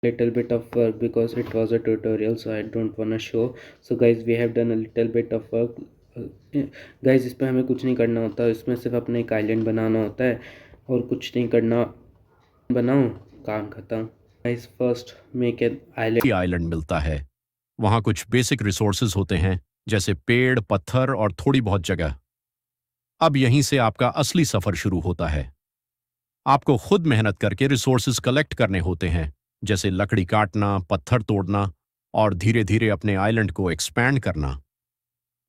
little bit of work because it was a tutorial, so I don't wanna show. So guys, we have done a little bit of work. Guys इस पर हमें कुछ नहीं करना होता, इसमें सिर्फ अपने एक आइलैंड बनाना होता है और कुछ नहीं करना। बनाओ, काम खत्म। Guys first make an island. Island मिलता है। वहां कुछ बेसिक रिसोर्सेज होते हैं, जैसे पेड़, पत्थर और थोड़ी बहुत जगह। अब यहीं से आपका असली सफर शुरू होता है। आपको खुद मेहनत करके रिसोर्सेज कलेक्ट करने होते हैं, जैसे लकड़ी काटना, पत्थर तोड़ना और धीरे धीरे अपने आइलैंड को एक्सपैंड करना।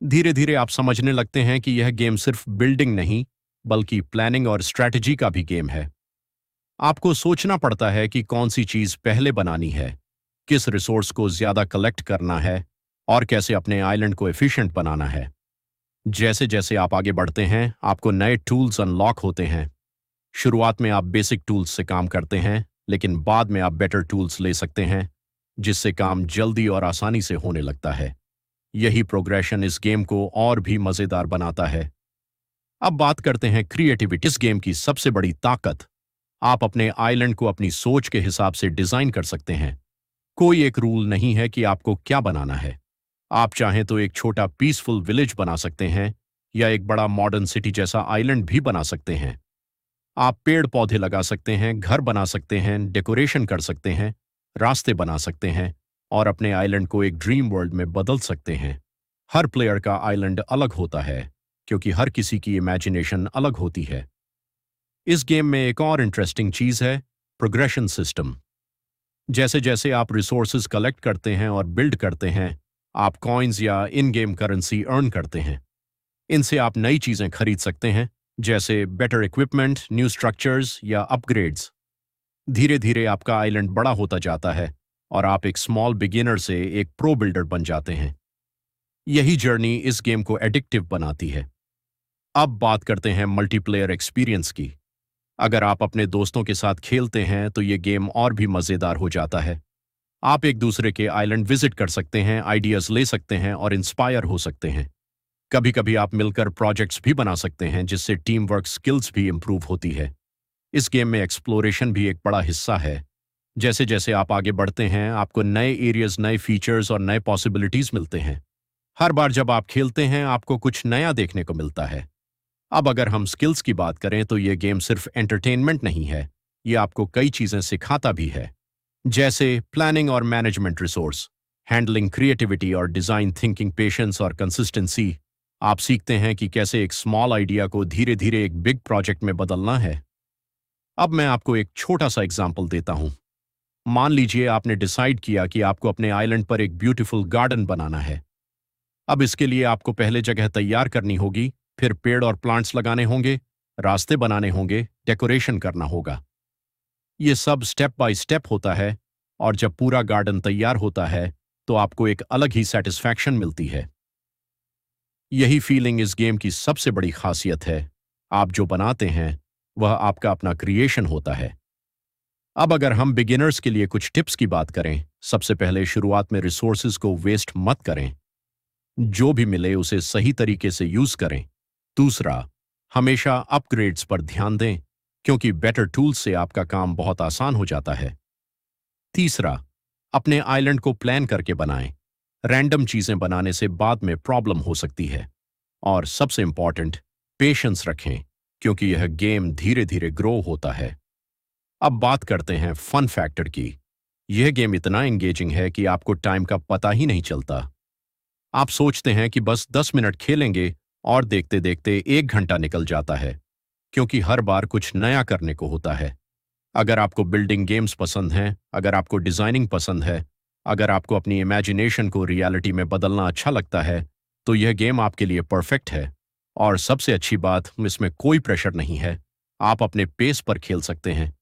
धीरे धीरे आप समझने लगते हैं कि यह गेम सिर्फ बिल्डिंग नहीं, बल्कि प्लानिंग और स्ट्रैटेजी का भी गेम है। आपको सोचना पड़ता है कि कौन सी चीज पहले बनानी है, किस रिसोर्स को ज्यादा कलेक्ट करना है और कैसे अपने आइलैंड को एफिशिएंट बनाना है। जैसे जैसे आप आगे बढ़ते हैं, आपको नए टूल्स अनलॉक होते हैं। शुरुआत में आप बेसिक टूल्स से काम करते हैं, लेकिन बाद में आप बेटर टूल्स ले सकते हैं, जिससे काम जल्दी और आसानी से होने लगता है। यही प्रोग्रेशन इस गेम को और भी मजेदार बनाता है। अब बात करते हैं क्रिएटिविटी। इस गेम की सबसे बड़ी ताकत, आप अपने आइलैंड को अपनी सोच के हिसाब से डिजाइन कर सकते हैं। कोई एक रूल नहीं है कि आपको क्या बनाना है। आप चाहें तो एक छोटा पीसफुल विलेज बना सकते हैं या एक बड़ा मॉडर्न सिटी जैसा आइलैंड भी बना सकते हैं। आप पेड़ पौधे लगा सकते हैं, घर बना सकते हैं, डेकोरेशन कर सकते हैं, रास्ते बना सकते हैं और अपने आइलैंड को एक ड्रीम वर्ल्ड में बदल सकते हैं। हर प्लेयर का आइलैंड अलग होता है, क्योंकि हर किसी की इमेजिनेशन अलग होती है। इस गेम में एक और इंटरेस्टिंग चीज है प्रोग्रेशन सिस्टम। जैसे जैसे आप रिसोर्सेज कलेक्ट करते हैं और बिल्ड करते हैं, आप कॉइन्स या इन गेम करेंसी अर्न करते हैं। इनसे आप नई चीजें खरीद सकते हैं, जैसे बेटर इक्विपमेंट, न्यू स्ट्रक्चर्स या अपग्रेड्स। धीरे धीरे आपका आइलैंड बड़ा होता जाता है और आप एक स्मॉल बिगिनर से एक प्रो बिल्डर बन जाते हैं। यही जर्नी इस गेम को एडिक्टिव बनाती है। अब बात करते हैं मल्टीप्लेयर एक्सपीरियंस की। अगर आप अपने दोस्तों के साथ खेलते हैं तो ये गेम और भी मजेदार हो जाता है। आप एक दूसरे के आइलैंड विजिट कर सकते हैं, आइडियाज ले सकते हैं और इंस्पायर हो सकते हैं। कभी कभी आप मिलकर प्रोजेक्ट्स भी बना सकते हैं, जिससे टीम वर्क स्किल्स भी इंप्रूव होती है। इस गेम में एक्सप्लोरेशन भी एक बड़ा हिस्सा है। जैसे जैसे आप आगे बढ़ते हैं, आपको नए एरियाज, नए फीचर्स और नए पॉसिबिलिटीज मिलते हैं। हर बार जब आप खेलते हैं, आपको कुछ नया देखने को मिलता है। अब अगर हम स्किल्स की बात करें तो ये गेम सिर्फ एंटरटेनमेंट नहीं है, ये आपको कई चीजें सिखाता भी है, जैसे प्लानिंग और मैनेजमेंट, रिसोर्स हैंडलिंग, क्रिएटिविटी और डिजाइन थिंकिंग, पेशेंस और कंसिस्टेंसी। आप सीखते हैं कि कैसे एक स्मॉल आइडिया को धीरे धीरे एक बिग प्रोजेक्ट में बदलना है। अब मैं आपको एक छोटा सा एग्जाम्पल देता हूं। मान लीजिए आपने डिसाइड किया कि आपको अपने आइलैंड पर एक ब्यूटीफुल गार्डन बनाना है। अब इसके लिए आपको पहले जगह तैयार करनी होगी, फिर पेड़ और प्लांट्स लगाने होंगे, रास्ते बनाने होंगे, डेकोरेशन करना होगा। ये सब स्टेप बाय स्टेप होता है और जब पूरा गार्डन तैयार होता है तो आपको एक अलग ही सेटिस्फैक्शन मिलती है। यही फीलिंग इस गेम की सबसे बड़ी खासियत है। आप जो बनाते हैं वह आपका अपना क्रिएशन होता है। अब अगर हम बिगिनर्स के लिए कुछ टिप्स की बात करें, सबसे पहले शुरुआत में रिसोर्सेज को वेस्ट मत करें। जो भी मिले उसे सही तरीके से यूज करें। दूसरा, हमेशा अपग्रेड्स पर ध्यान दें, क्योंकि बेटर टूल्स से आपका काम बहुत आसान हो जाता है। तीसरा, अपने आइलैंड को प्लान करके बनाएं। रैंडम चीजें बनाने से बाद में प्रॉब्लम हो सकती है। और सबसे इंपॉर्टेंट, पेशेंस रखें, क्योंकि यह गेम धीरे धीरे ग्रो होता है। अब बात करते हैं फन फैक्टर की। यह गेम इतना एंगेजिंग है कि आपको टाइम का पता ही नहीं चलता। आप सोचते हैं कि बस 10 मिनट खेलेंगे और देखते देखते 1 घंटा निकल जाता है, क्योंकि हर बार कुछ नया करने को होता है। अगर आपको बिल्डिंग गेम्स पसंद हैं, अगर आपको डिजाइनिंग पसंद है, अगर आपको अपनी इमेजिनेशन को रियलिटी में बदलना अच्छा लगता है, तो यह गेम आपके लिए परफेक्ट है। और सबसे अच्छी बात, इसमें कोई प्रेशर नहीं है। आप अपने पेस पर खेल सकते हैं।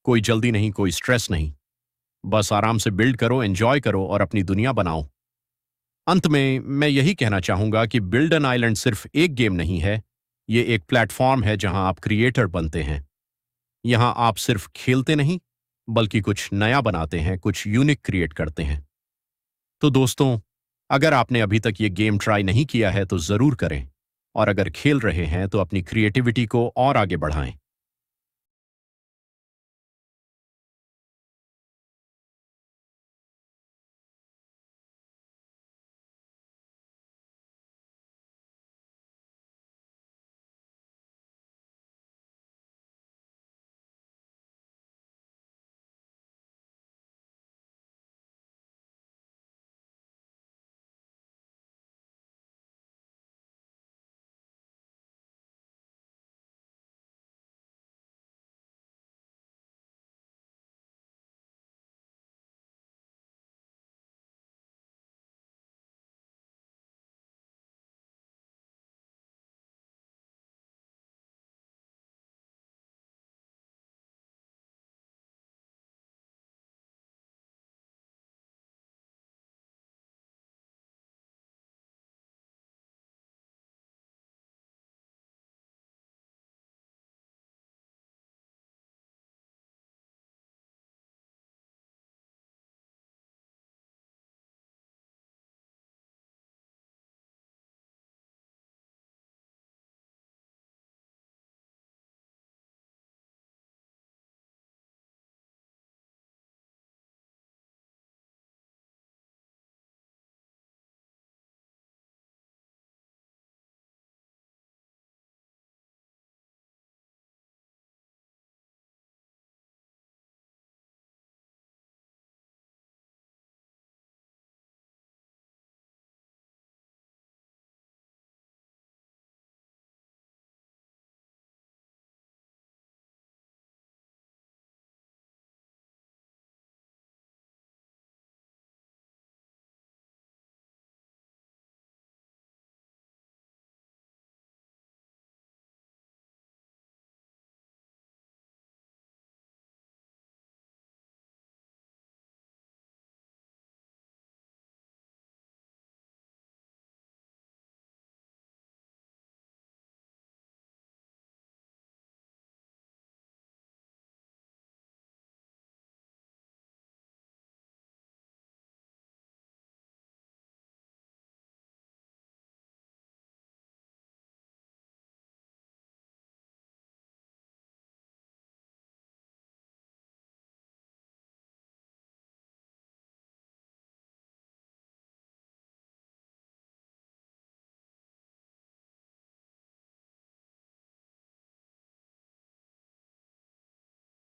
कोई जल्दी नहीं, कोई स्ट्रेस नहीं। बस आराम से बिल्ड करो, एंजॉय करो और अपनी दुनिया बनाओ। अंत में मैं यही कहना चाहूंगा कि बिल्ड एन आइलैंड सिर्फ एक गेम नहीं है, ये एक प्लेटफॉर्म है जहां आप क्रिएटर बनते हैं। यहां आप सिर्फ खेलते नहीं, बल्कि कुछ नया बनाते हैं, कुछ यूनिक क्रिएट करते हैं। तो दोस्तों, अगर आपने अभी तक ये गेम ट्राई नहीं किया है तो जरूर करें, और अगर खेल रहे हैं तो अपनी क्रिएटिविटी को और आगे बढ़ाएं।